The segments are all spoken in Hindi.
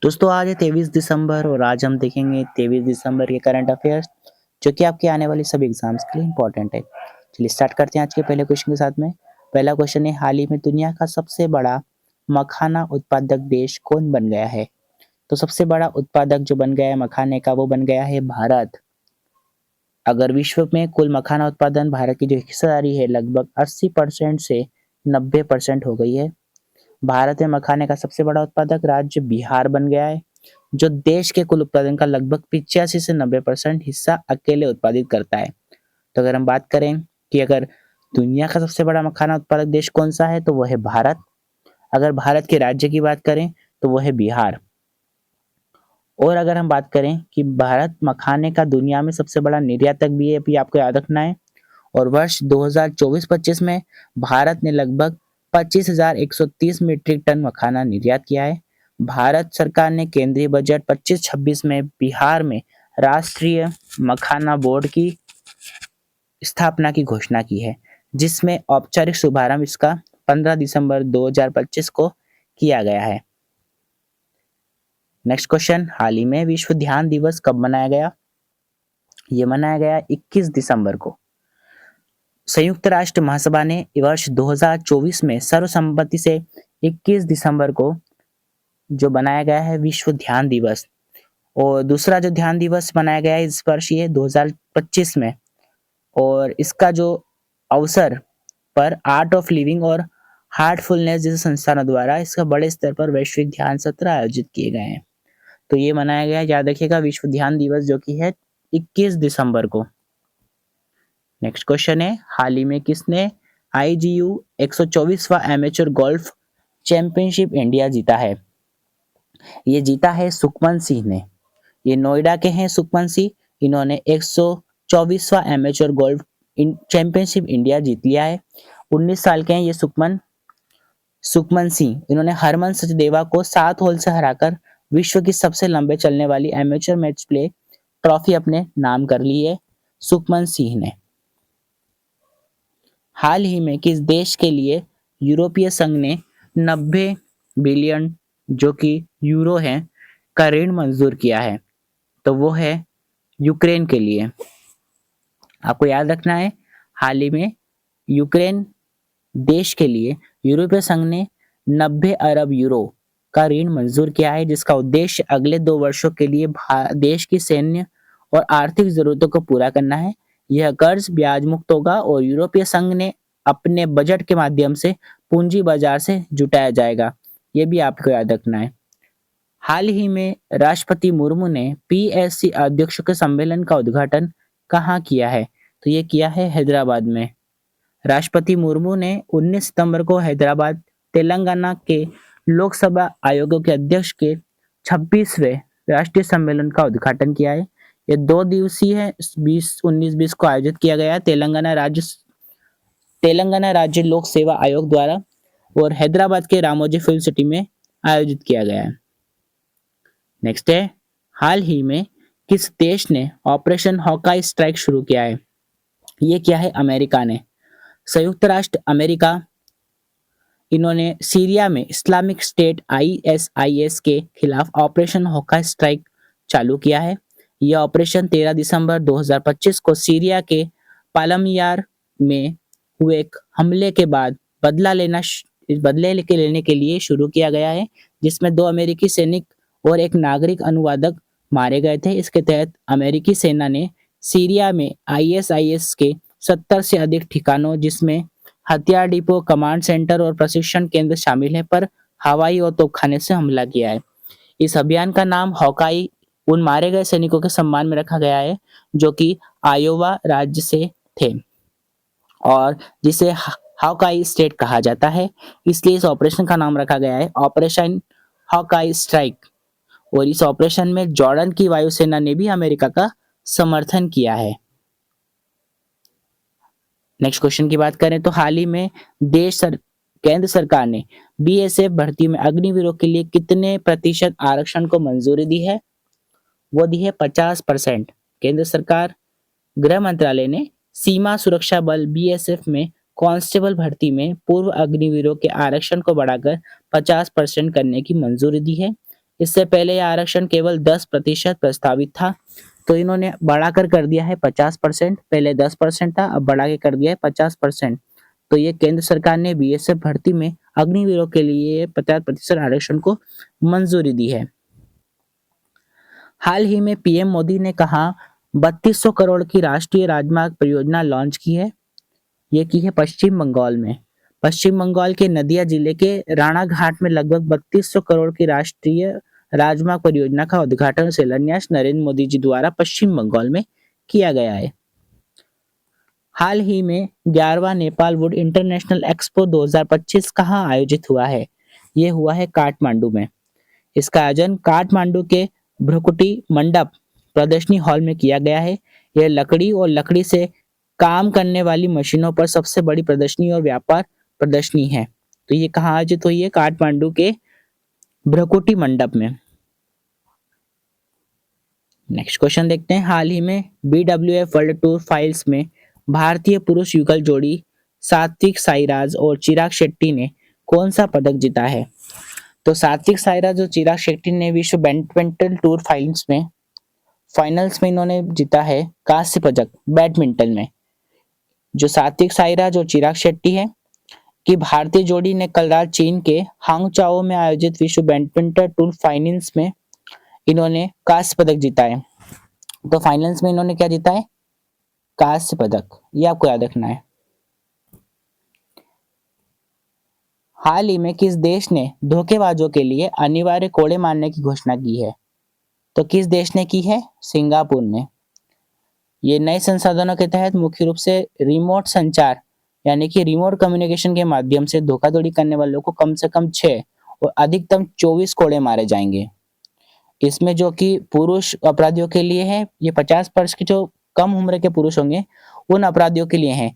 दोस्तों आज है 23 दिसंबर और आज हम देखेंगे 23 दिसंबर के करंट अफेयर्स जो कि आपके आने वाले सभी एग्जाम्स के लिए इंपॉर्टेंट है। चलिए स्टार्ट करते हैं आज के पहले क्वेश्चन के साथ में। पहला क्वेश्चन है, हाल ही में दुनिया का सबसे बड़ा मखाना उत्पादक देश कौन बन गया है? तो सबसे बड़ा उत्पादक जो बन गया है मखाने का वो बन गया है भारत। अगर विश्व में कुल मखाना उत्पादन भारत की जो हिस्सेदारी है लगभग 80% से 90% हो गई है। भारत में मखाने का सबसे बड़ा उत्पादक राज्य बिहार बन गया है, जो देश के कुल उत्पादन का लगभग 85 से 90% हिस्सा अकेले उत्पादित करता है। तो अगर हम बात करें कि अगर दुनिया का सबसे बड़ा मखाना उत्पादक देश कौन सा है तो वो है भारत। अगर भारत के राज्य की बात करें तो वो है बिहार। और अगर हम बात करें कि भारत मखाने का दुनिया में सबसे बड़ा निर्यातक भी है, भी आपको याद रखना है। और वर्ष 2024-25 में भारत ने लगभग 25,130 मीट्रिक टन मखाना निर्यात किया है। भारत सरकार ने केंद्रीय बजट 25-26 में बिहार में राष्ट्रीय मखाना बोर्ड की स्थापना की घोषणा की है, जिसमें औपचारिक शुभारंभ इसका 15 दिसंबर 2025 को किया गया है। नेक्स्ट क्वेश्चन, हाल ही में विश्व ध्यान दिवस कब मनाया गया? ये मनाया गया 21 दिसंबर को। संयुक्त राष्ट्र महासभा ने वर्ष 2024 में सर्वसम्मति से 21 दिसंबर को जो बनाया गया है विश्व ध्यान दिवस। और दूसरा जो ध्यान दिवस मनाया गया है इस वर्ष ये 2025 में, और इसका जो अवसर पर आर्ट ऑफ लिविंग और हार्टफुलनेस जैसे संस्थानों द्वारा इसका बड़े स्तर पर वैश्विक ध्यान सत्र आयोजित किए गए हैं। तो ये मनाया गया, याद रखिएगा, विश्व ध्यान दिवस जो कि है 21 दिसंबर को। नेक्स्ट क्वेश्चन है, हाल ही में किसने IGU 124वां एमेच्योर गोल्फ चैंपियनशिप इंडिया जीता है? ये जीता है सुखमन सिंह ने। ये नोएडा के हैं सुखमन सिंह। इन्होंने 124वां एमेच्योर गोल्फ चैंपियनशिप इंडिया जीत लिया है। 19 साल के हैं ये सुखमन सिंह। इन्होंने हरमन सचदेवा को 7 होल से हराकर विश्व की सबसे लंबे चलने वाली एमेच्योर मैच प्ले ट्रॉफी अपने नाम कर ली है सुखमन सिंह ने। हाल ही में किस देश के लिए यूरोपीय संघ ने 90 बिलियन जो कि यूरो है का ऋण मंजूर किया है? तो वो है यूक्रेन के लिए। आपको याद रखना है, हाल ही में यूक्रेन देश के लिए यूरोपीय संघ ने 90 अरब यूरो का ऋण मंजूर किया है, जिसका उद्देश्य अगले 2 वर्षों के लिए देश की सैन्य और आर्थिक जरूरतों को पूरा करना है। यह कर्ज ब्याज मुक्त होगा और यूरोपीय संघ ने अपने बजट के माध्यम से पूंजी बाजार से जुटाया जाएगा। ये भी आपको याद रखना है। हाल ही में राष्ट्रपति मुर्मू ने PSC अध्यक्षों के सम्मेलन का उद्घाटन कहाँ किया है? तो ये किया है हैदराबाद में। राष्ट्रपति मुर्मू ने 19 सितंबर को हैदराबाद तेलंगाना के लोकसभा आयोगों के अध्यक्ष के 26वें राष्ट्रीय सम्मेलन का उद्घाटन किया है। ये 2 दिवसीय है, 19-20 को आयोजित किया गया है तेलंगाना राज्य लोक सेवा आयोग द्वारा, और हैदराबाद के रामोजी फिल्म सिटी में आयोजित किया गया है। नेक्स्ट है, हाल ही में किस देश ने ऑपरेशन हॉकाई स्ट्राइक शुरू किया है? ये क्या है? अमेरिका ने। संयुक्त राष्ट्र अमेरिका इन्होंने सीरिया में इस्लामिक स्टेट ISIS के खिलाफ ऑपरेशन हॉकाई स्ट्राइक चालू किया है। यह ऑपरेशन 13 दिसंबर 2025 को सीरिया के पालमियार में हुए एक हमले के बाद बदले लेने के लिए शुरू किया गया है, जिसमें 2 अमेरिकी सैनिक और एक नागरिक अनुवादक मारे गए थे। इसके तहत अमेरिकी सेना ने सीरिया में ISIS के 70 से अधिक ठिकानों, जिसमें हथियार डिपो, कमांड सेंटर और प्रशिक्षण केंद्र शामिल हैं, पर हवाई और तोपखाने से हमला किया है। इस अभियान का नाम हॉकाई उन मारे गए सैनिकों के सम्मान में रखा गया है जो कि आयोवा राज्य से थे और जिसे हॉकाई स्टेट कहा जाता है। इसलिए इस ऑपरेशन का नाम रखा गया है ऑपरेशन हॉकाई स्ट्राइक। और इस ऑपरेशन में जॉर्डन की वायुसेना ने भी अमेरिका का समर्थन किया है। नेक्स्ट क्वेश्चन की बात करें तो हाल ही में केंद्र सरकार ने BSF भर्ती में अग्निवीरों के लिए कितने प्रतिशत आरक्षण को मंजूरी दी है? वो दी है 50%। केंद्र सरकार गृह मंत्रालय ने सीमा सुरक्षा बल BSF में कांस्टेबल भर्ती में पूर्व अग्निवीरों के आरक्षण को बढ़ाकर 50% करने की मंजूरी दी है। इससे पहले यह आरक्षण केवल 10% प्रस्तावित था, तो इन्होंने बढ़ाकर कर दिया है 50%। पहले 10% था, अब बढ़ा के कर दिया है 50%। तो ये केंद्र सरकार ने बीएसएफ भर्ती में अग्निवीरों के लिए 50% आरक्षण को मंजूरी दी है। हाल ही में पीएम मोदी ने कहा 3200 करोड़ की राष्ट्रीय राजमार्ग परियोजना लॉन्च की है। ये की है पश्चिम बंगाल में। पश्चिम बंगाल के नदिया जिले के राणाघाट में लगभग 3200 करोड़ की राष्ट्रीय राजमार्ग परियोजना का उद्घाटन शिलान्यास नरेंद्र मोदी जी द्वारा पश्चिम बंगाल में किया गया है। हाल ही में 11वां नेपाल वुड इंटरनेशनल एक्सपो 2025 कहाँ आयोजित हुआ है? ये हुआ है काठमांडू में। इसका आयोजन काठमांडू के भ्रुकुटी मंडप प्रदर्शनी हॉल में किया गया है। यह लकड़ी और लकड़ी से काम करने वाली मशीनों पर सबसे बड़ी प्रदर्शनी और व्यापार प्रदर्शनी है। तो ये कहाँ आयोजित हुई है? काठमांडू के भ्रुकुटी मंडप में। नेक्स्ट क्वेश्चन देखते हैं। हाल ही में BWF वर्ल्ड टूर फाइल्स में भारतीय पुरुष युगल जोड़ी सात्विक साईराज और चिराग शेट्टी ने कौन सा पदक जीता है? तो सात्विक साईराज और चिराग शेट्टी ने विश्व बैडमिंटन टूर फाइनल्स में इन्होंने जीता है कांस्य पदक बैडमिंटन में। जो सात्विक साईराज और चिराग शेट्टी है कि भारतीय जोड़ी ने कल रात चीन के हांगचाओ में आयोजित विश्व बैडमिंटन टूर फाइनल्स में इन्होंने कांस्य पदक जीता है। तो फाइनल्स में इन्होंने क्या जीता है? कांस्य पदक। ये आपको याद रखना है। हाल ही में किस देश ने धोखेबाजों के लिए अनिवार्य कोड़े मारने की घोषणा की है? तो किस देश ने की है? सिंगापुर ने। ये नए संसाधनों के तहत मुख्य रूप से रिमोट संचार यानी कि रिमोट कम्युनिकेशन के माध्यम से धोखाधड़ी करने वालों को कम से कम 6 और अधिकतम 24 कोड़े मारे जाएंगे। इसमें जो कि पुरुष अपराधियों के लिए है, ये 50 वर्ष के जो कम उम्र के पुरुष होंगे उन अपराधियों के लिए है,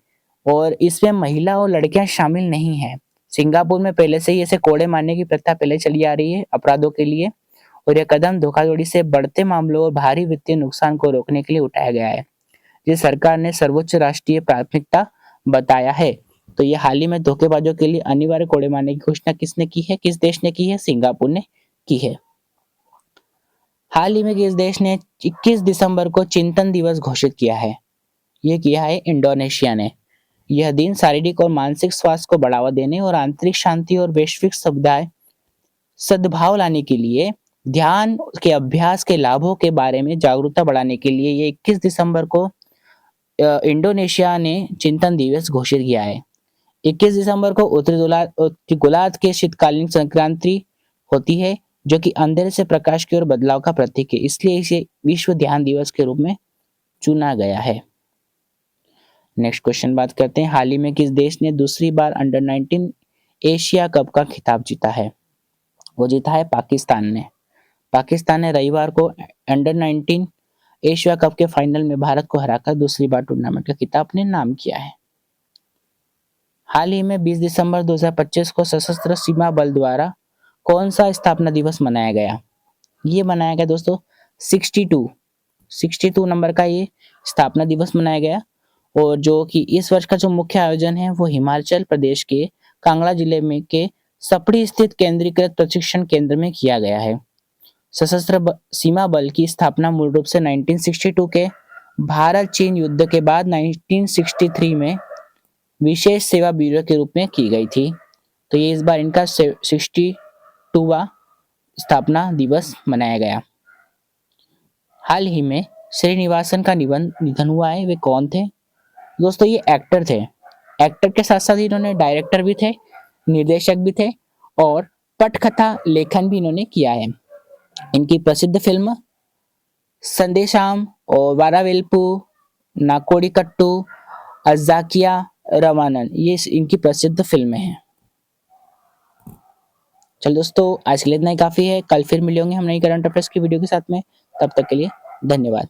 और इसमें महिला और लड़कियां शामिल नहीं है। सिंगापुर में पहले से ही ऐसे कोड़े मारने की प्रथा पहले चली आ रही है अपराधों के लिए, और यह कदम धोखाधड़ी से बढ़ते मामलों और भारी वित्तीय नुकसान को रोकने के लिए उठाया गया है, जिसे सरकार ने सर्वोच्च राष्ट्रीय प्राथमिकता बताया है। तो ये हाल ही में धोखेबाजों के लिए अनिवार्य कोड़े मारने की घोषणा किसने की है? किस देश ने की है? सिंगापुर ने की है। हाल ही में किस देश ने 21 दिसंबर को चिंतन दिवस घोषित किया है? ये किया है इंडोनेशिया ने। यह दिन शारीरिक और मानसिक स्वास्थ्य को बढ़ावा देने और आंतरिक शांति और वैश्विक सद्भाव लाने के लिए ध्यान के अभ्यास के लाभों के बारे में जागरूकता बढ़ाने के लिए ये 21 दिसंबर को इंडोनेशिया ने चिंतन दिवस घोषित किया है। 21 दिसंबर को उत्तरी गोलार्ध के शीतकालीन संक्रांति होती है, जो कि अंधेरे से प्रकाश की ओर बदलाव का प्रतीक है, इसलिए इसे विश्व ध्यान दिवस के रूप में चुना गया है। नेक्स्ट क्वेश्चन बात करते हैं। हाल ही में किस देश ने दूसरी बार अंडर 19 एशिया कप का खिताब जीता है? वो जीता है पाकिस्तान ने। पाकिस्तान ने रविवार को अंडर 19 एशिया कप के फाइनल में भारत को हराकर दूसरी बार टूर्नामेंट का खिताब अपने नाम किया है। हाल ही में 20 दिसंबर 2025 को सशस्त्र सीमा बल द्वारा कौन सा स्थापना दिवस मनाया गया? ये मनाया गया दोस्तों 62 नंबर का ये स्थापना दिवस मनाया गया, और जो कि इस वर्ष का जो मुख्य आयोजन है वो हिमाचल प्रदेश के कांगड़ा जिले में के सपड़ी स्थित केंद्रीकृत प्रशिक्षण केंद्र में किया गया है। सशस्त्र सीमा बल की स्थापना मूल रूप से 1962 के भारत चीन युद्ध के बाद 1963 में विशेष सेवा ब्यूरो के रूप में की गई थी। तो ये इस बार इनका 62वां स्थापना दिवस मनाया गया। हाल ही में श्रीनिवासन का निधन हुआ है। वे कौन थे दोस्तों? ये एक्टर थे। एक्टर के साथ साथ इन्होंने डायरेक्टर भी थे, निर्देशक भी थे, और पटकथा लेखन भी इन्होंने किया है। इनकी प्रसिद्ध फिल्म संदेशाम और वारावेल्पू, नाकोडिकट्टू, अज़ाकिया रवानन, ये इनकी प्रसिद्ध फिल्में हैं। चल दोस्तों, आज के लिए इतना ही काफी है। कल फिर मिलेंगे हम नई करंट अफेयर्स की वीडियो के साथ में। तब तक के लिए धन्यवाद।